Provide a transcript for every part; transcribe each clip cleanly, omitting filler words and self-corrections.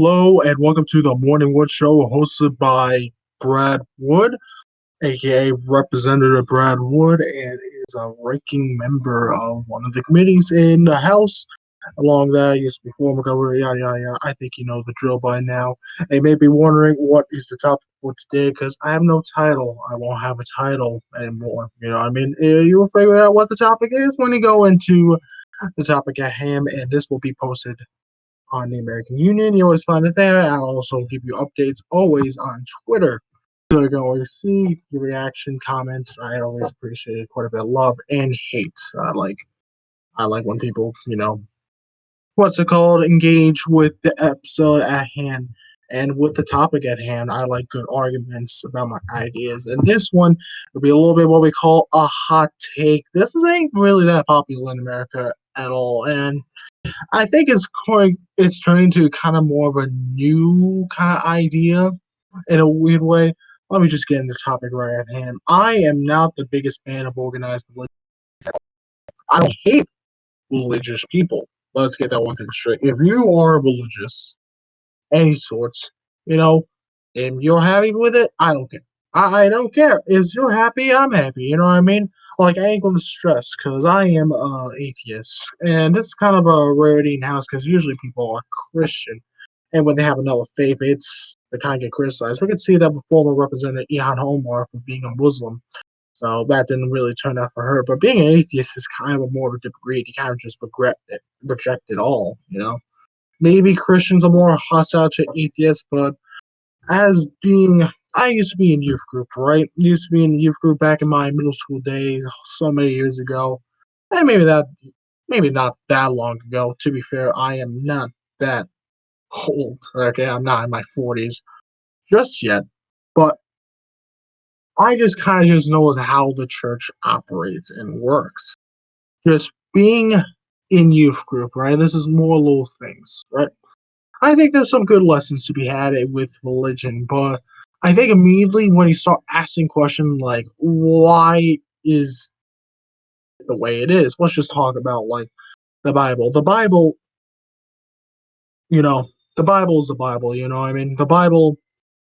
Hello and welcome to the Morning Wood Show hosted by Brad Wood, aka Representative Brad Wood, and is a ranking member of one of the committees in the House. Along that, used to be former governor, yada yada yada. I think you know the drill by now. And may be wondering what is the topic for today because I have no title. I won't have a title anymore. You know what I mean? You'll figure out what the topic is when you go into the topic at hand, and this will be posted on the American Union. You always find it there. I'll also give you updates always on Twitter. So you can always see your reaction, comments. I always appreciate quite a bit of love and hate. I like when people, what's it called, engage with the episode at hand and with the topic at hand. I like good arguments about my ideas. And this one will be a little bit what we call a hot take. This ain't really that popular in America at all. And I think it's turning to kind of more of a new kind of idea in a weird way. Let me just get into the topic right at hand. I am not the biggest fan of organized religion. I don't hate religious people. Let's get that one thing straight. If you are religious, any sorts, you know, and you're happy with it, I don't care. I don't care. If you're happy, I'm happy. You know what I mean? Like, I ain't gonna stress because I am atheist. And this is kind of a rarity in house because usually people are Christian. And when they have another faith, they kind of get criticized. We can see that with former Representative Ilhan Omar for being a Muslim. So that didn't really turn out for her. But being an atheist is kind of a more of a different breed. You kind of just reject it all, you know? Maybe Christians are more hostile to atheists, but as being I used to be in youth group, right? Used to be in the youth group back in my middle school days, so many years ago. And maybe not that long ago. To be fair, I am not that old. Okay, I'm not in my 40s just yet. But I just kind of just knows how the church operates and works. Just being in youth group, right? This is more little things, right? I think there's some good lessons to be had with religion, but I think immediately when you start asking questions like, why is it the way it is? Let's just talk about like the Bible. You know, the Bible is the Bible, you know what I mean? The Bible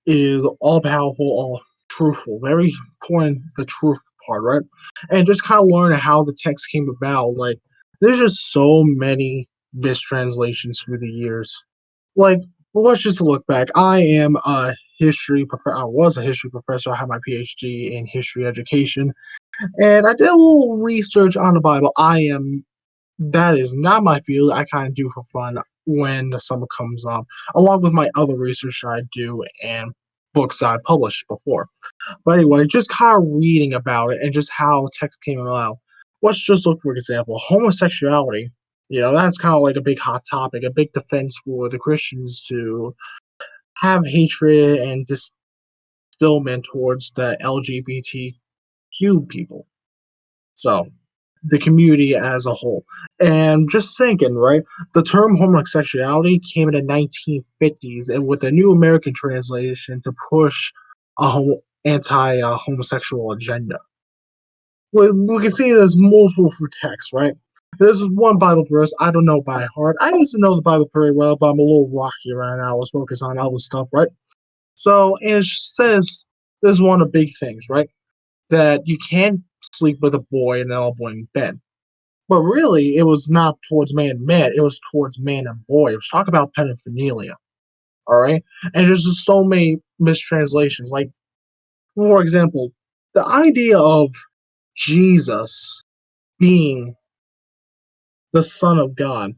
is all powerful, all truthful. Very important, the truth part, right? And just kind of learn how the text came about. Like, there's just so many mistranslations through the years. Like, well, let's just look back. I am a history professor. I was a history professor. I have my PhD in history education, and I did a little research on the Bible. That is not my field. I kind of do for fun when the summer comes up, along with my other research I do and books I published before. But anyway, just kind of reading about it and just how text came about. Let's just look, for example, homosexuality. You know, that's kind of like a big hot topic, a big defense for the Christians to have hatred and distillment towards the LGBTQ people. So, the community as a whole. And just thinking, right? The term homosexuality came in the 1950s and with a New American Translation to push a anti-homosexual agenda. We can see there's multiple for texts, right? There's one Bible verse I don't know by heart. I used to know the Bible pretty well, but I'm a little rocky right now. I was focused on other stuff, right? So it says there's one of the big things, right? That you can't sleep with a boy and all boy in bed. But really, it was not towards man and man, it was towards man and boy. It was talk about pedophilia, all right? And there's just so many mistranslations. Like, for example, the idea of Jesus being the Son of God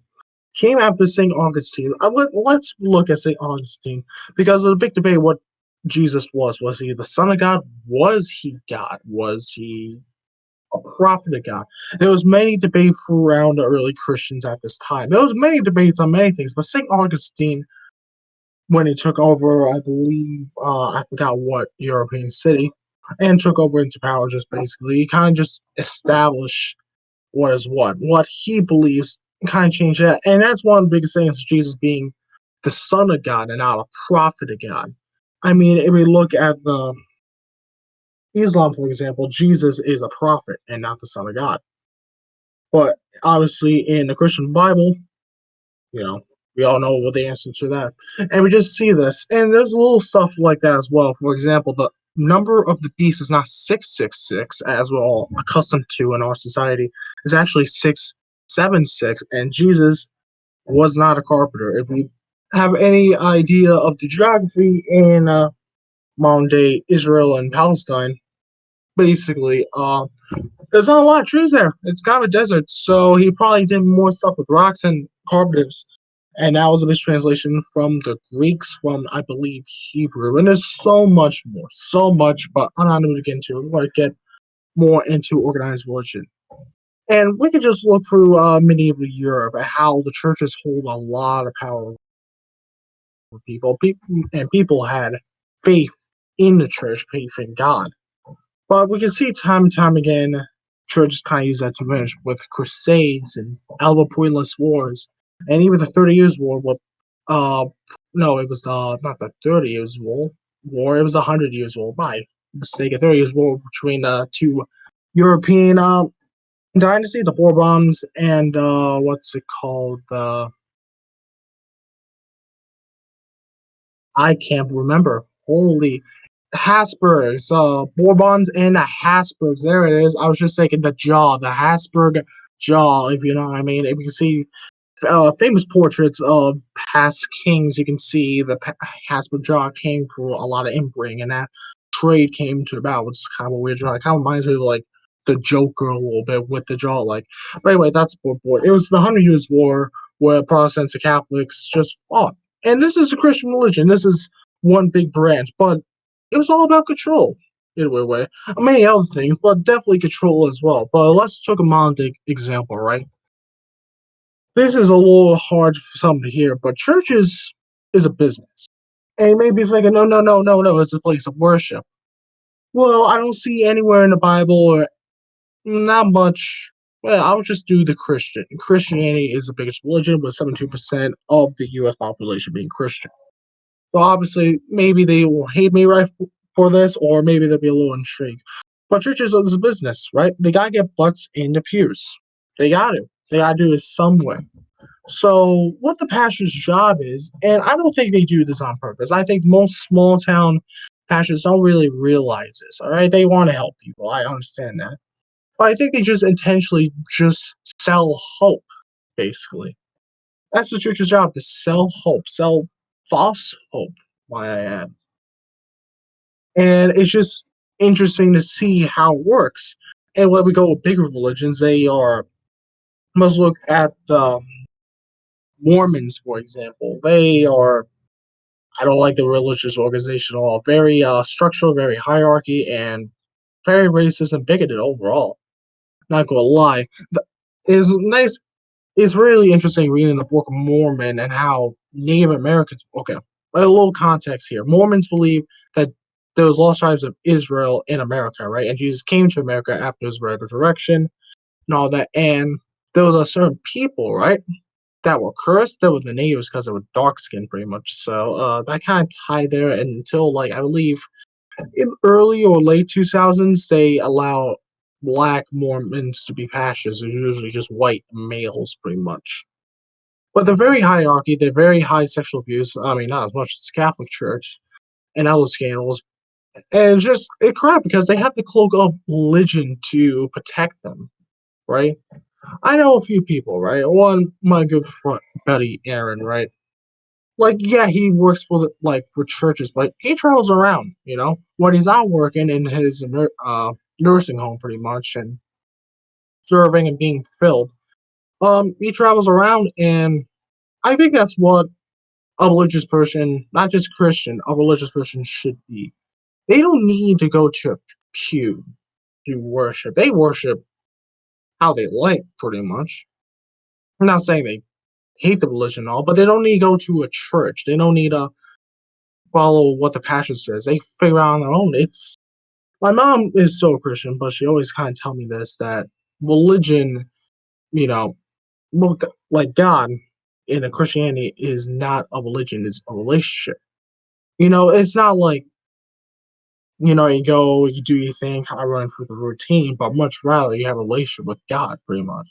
came after St. Augustine. Let's look at St. Augustine because there's a big debate what Jesus was. Was he the Son of God? Was he God? Was he a prophet of God? There was many debates around the early Christians at this time. There was many debates on many things, but St. Augustine, when he took over, I believe, I forgot what European city, and took over into power just basically, he kind of just established what is what he believes, kind of changed that. And that's one of the biggest things, Jesus being the Son of God and not a prophet of God. I mean, if we look at the Islam, for example, Jesus is a prophet and not the Son of God. But obviously, in the Christian Bible, you know, We all know what the answer to that. And we just see this. And there's little stuff like that as well. For example, the number of the beast is not 666, as we're all accustomed to in our society. It's actually 676. And Jesus was not a carpenter. If we have any idea of the geography in modern day Israel and Palestine, basically, there's not a lot of trees there. It's kind of a desert, so he probably did more stuff with rocks and carpenters. And that was a mistranslation from the Greeks, from I believe Hebrew. And there's so much more, so much, but I'm not going to get into it. We want to get more into organized religion. And we could just look through medieval Europe at how the churches hold a lot of power over people. People had faith in the church, faith in God. But we can see time and time again, churches kind of use that to diminish with crusades and other pointless wars, and even the 30 Years' War. With, uh, no, it was not the 30 Years' War. It was the 100 Years' War. My mistake. A 30 Years' War between the two European dynasty, the Bourbons, and what's it called? I can't remember. Holy Habsburgs, Bourbons and the Habsburgs. There it is. I was just thinking the Habsburg jaw, if you know what I mean. If you can see famous portraits of past kings, you can see the Habsburg jaw came through a lot of inbreeding, and that trade came to about, which is kind of a weird jaw. It kind of reminds me of like the Joker a little bit with the jaw. Like, but anyway, that's board. It was the 100 Years' War where Protestants and Catholics just fought. And this is a Christian religion. This is one big branch, but it was all about control in a weird way. Many other things, but definitely control as well. But let's take a modern example, right? This is a little hard for some to hear, but churches is a business. And you may be thinking, no, no, no, no, no, it's a place of worship. Well, I don't see anywhere in the Bible or not much. Well, I'll just do the Christian. Christianity is the biggest religion, with 72% of the US population being Christian. So obviously, maybe they will hate me right for this, or maybe they'll be a little intrigued. But churches is a business, right? They gotta get butts in the pews. They got to. They gotta do it some way. So, what the pastor's job is, and I don't think they do this on purpose. I think most small town pastors don't really realize this. All right, they want to help people. I understand that, but I think they just intentionally just sell hope. Basically, that's the church's job, to sell hope, sell false hope. Why I add, and it's just interesting to see how it works. And when we go with bigger religions, they are must look at the Mormons, for example. They are, I don't like the religious organization at all. Very structural, very hierarchy, and very racist and bigoted overall. Not gonna lie. It's nice. It's really interesting reading the Book of Mormon and how Native Americans. Okay, a little context here. Mormons believe that there was lost tribes of Israel in America, right? And Jesus came to America after his resurrection and all that. And there was a certain people, right, that were cursed. That were the natives because they were dark skinned pretty much. So that kind of tied there until like I believe in early or late 2000s they allow black Mormons to be pastors. They're usually just white males pretty much. But they're very hierarchy, they're very high sexual abuse. I mean not as much as the Catholic Church and other scandals. And it's just it crap because they have the cloak of religion to protect them, right? I know a few people, right? One, my good friend, buddy Aaron, right? Like, yeah, he works for for churches, but he travels around. When he's out working in his nursing home, pretty much, and serving and being filled. He travels around, and I think that's what a religious person, not just Christian, a religious person should be. They don't need to go to a pew to worship. They worship how they like, pretty much. I'm not saying they hate the religion and all, but they don't need to go to a church. They don't need to follow what the pastor says. They figure out on their own. It's my mom is so Christian, but she always kind of tell me this that religion, you know, look like God in a Christianity is not a religion; it's a relationship. It's not like you go, you do your thing, I run through the routine, but much rather you have a relationship with God, pretty much.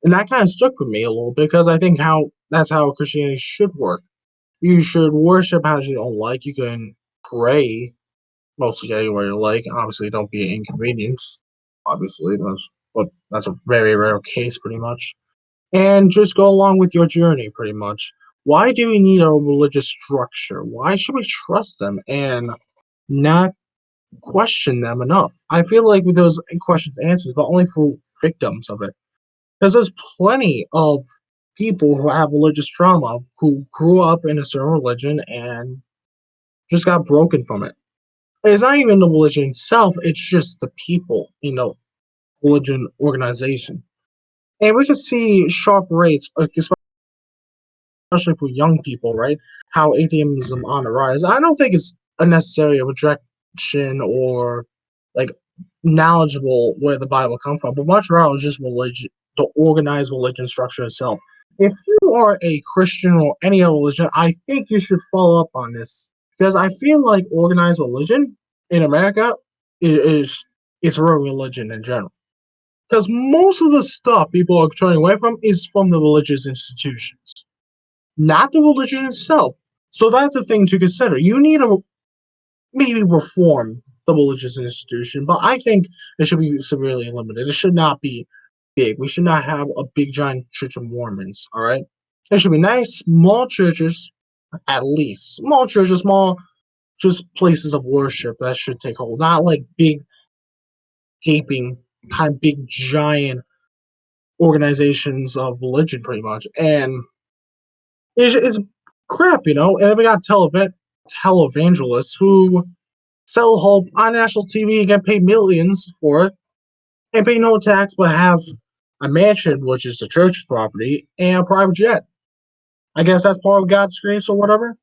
And that kind of stuck with me a little bit because I think how that's how Christianity should work. You should worship as you don't like. You can pray mostly anywhere you like. Obviously, don't be an inconvenience. Obviously, that's a very rare case, pretty much. And just go along with your journey, pretty much. Why do we need a religious structure? Why should we trust them and not question them enough? I feel like with those questions answers, but only for victims of it. Because there's plenty of people who have religious trauma who grew up in a certain religion and just got broken from it. It's not even the religion itself, it's just the people, religion organization. And we can see sharp rates, like, especially for young people, right? How atheism on the rise. I don't think it's unnecessary a rejection or like knowledgeable where the Bible comes from, but much rather just religion, the organized religion structure itself. If you are a Christian or any other religion, I think you should follow up on this because I feel like organized religion in America is it's real religion in general. Because most of the stuff people are turning away from is from the religious institutions, not the religion itself. So that's a thing to consider. You need to maybe reform the religious institution, but I think it should be severely limited. It should not be big. We should not have a big giant Church of Mormons. All right, it should be nice, small churches, at least small churches, small just places of worship that should take hold. Not like big, gaping, kind of big giant organizations of religion, pretty much. And it's crap, And then we got televangelists who sell hope on national TV and get paid millions for it and pay no tax but have a mansion, which is the church's property, and a private jet. I guess that's part of God's grace or whatever.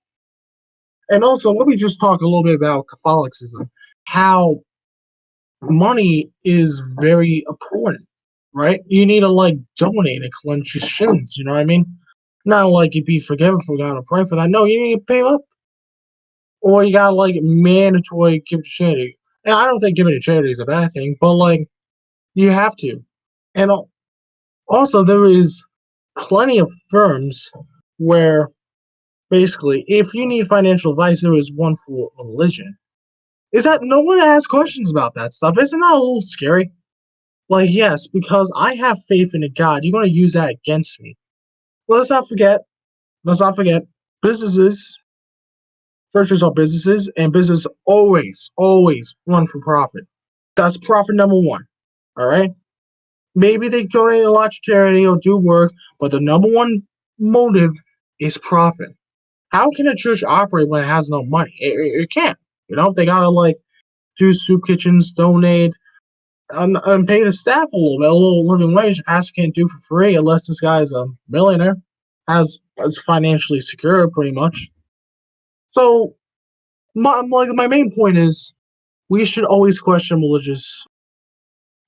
And also, let me just talk a little bit about Catholicism. How money is very important, right? You need to like donate and cleanse your sins, you know what I mean? Not like you be forgiven for God or pray for that. No, you need to pay up. Or you gotta like mandatory give to charity. And I don't think giving to charity is a bad thing, but like you have to. And also there is plenty of firms where basically if you need financial advice, there is one for religion. Is that no one asks questions about that stuff? Isn't that a little scary? Like, yes, because I have faith in a God, you're gonna use that against me. Well, let's not forget, businesses, churches are businesses, and business always run for profit. That's profit number one. All right. Maybe they donate a lot to charity or do work, but the number one motive is profit. How can a church operate when it has no money? It can't. They gotta like do soup kitchens, donate, and pay the staff a little living wage. The pastor can't do for free unless this guy is a millionaire, is financially secure, pretty much. So my main point is we should always question religious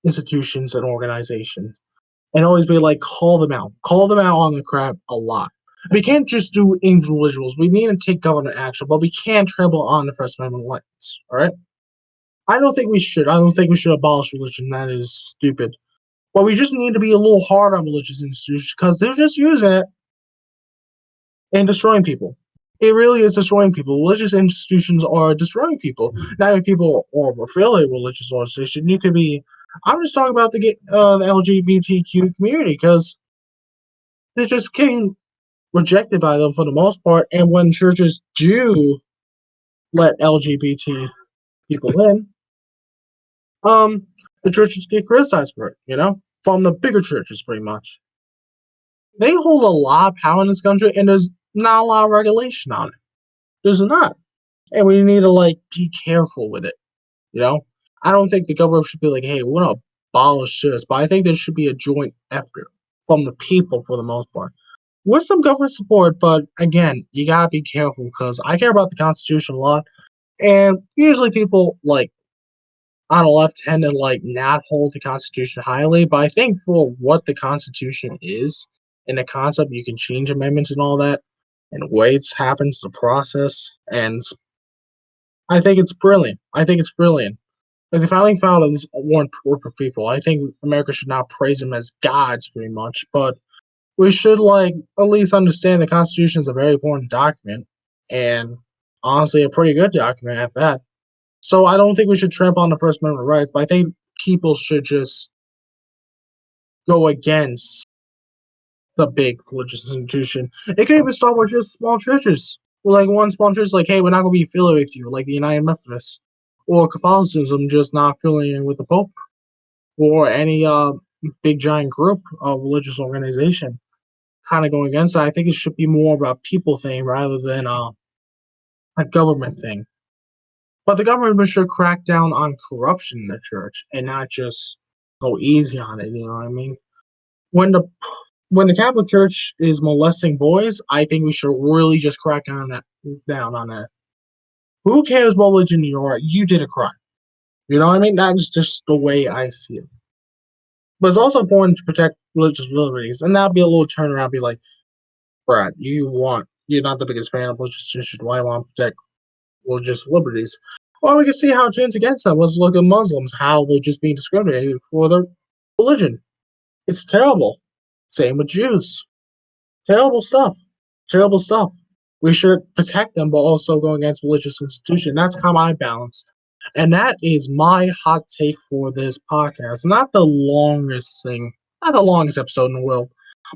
institutions and organizations and always be like, call them out on the crap a lot. We can't just do individuals. We need to take government action, but we can't trample on the First Amendment rights. All right. I don't think we should. I don't think we should abolish religion. That is stupid. But we just need to be a little hard on religious institutions because they're just using it and destroying people. It really is destroying people. Religious institutions are destroying people. Not if people are affiliated with religious organization. You could be. I'm just talking about the LGBTQ community because they're just getting rejected by them for the most part. And when churches do let LGBT people in, the churches get criticized for it. From the bigger churches, pretty much. They hold a lot of power in this country, and there's not a lot of regulation on it. There's not, and we need to like be careful with it. You know, I don't think the government should be like, "Hey, we're gonna abolish this," but I think there should be a joint effort from the people for the most part, with some government support. But again, you gotta be careful because I care about the Constitution a lot, and usually people like on the left tend to like not hold the Constitution highly. But I think for what the Constitution is and the concept, you can change amendments and all that, and the way it happens, the process, and I think it's brilliant. I think it's brilliant. Like the founding fathers weren't poor people. I think America should not praise them as gods very much, but we should at least understand the Constitution is a very important document, and honestly, a pretty good document at that. So I don't think we should trample on the First Amendment rights, but I think people should just go against the big religious institution. It could even start with just small churches. Like one small church, like, hey, we're not going to be affiliated with you, like the United Methodists, or Catholicism, just not affiliating with the Pope, or any big giant group of religious organization. Kind of going against it. I think it should be more about people thing rather than a government thing. But the government should crack down on corruption in the church and not just go easy on it. You know what I mean? When the when the Catholic Church is molesting boys, I think we should really just crack down on that. Who cares what religion you are? You did a crime. You know what I mean? That's just the way I see it. But it's also important to protect religious liberties, and that'll be a little turnaround. Be like, Brad, you're not the biggest fan of religious tradition. Why want to protect religious liberties? Well, we can see how it turns against them. Let's look at Muslims, how they're just being discriminated for their religion. It's terrible. Same with Jews. Terrible stuff. Terrible stuff. We should protect them, but also go against religious institution. That's how I balance. And that is my hot take for this podcast. Not the longest thing, not the longest episode in the world,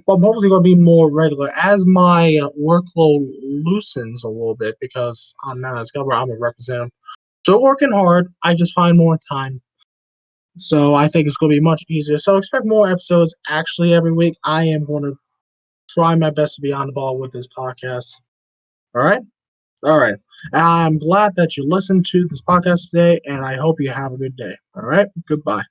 but hopefully going to be more regular as my workload loosens a little bit because I'm not as covered. I'm a representative. Still working hard. I just find more time. So I think it's going to be much easier. So expect more episodes actually every week. I am going to try my best to be on the ball with this podcast. All right? All right. I'm glad that you listened to this podcast today, and I hope you have a good day. All right? Goodbye.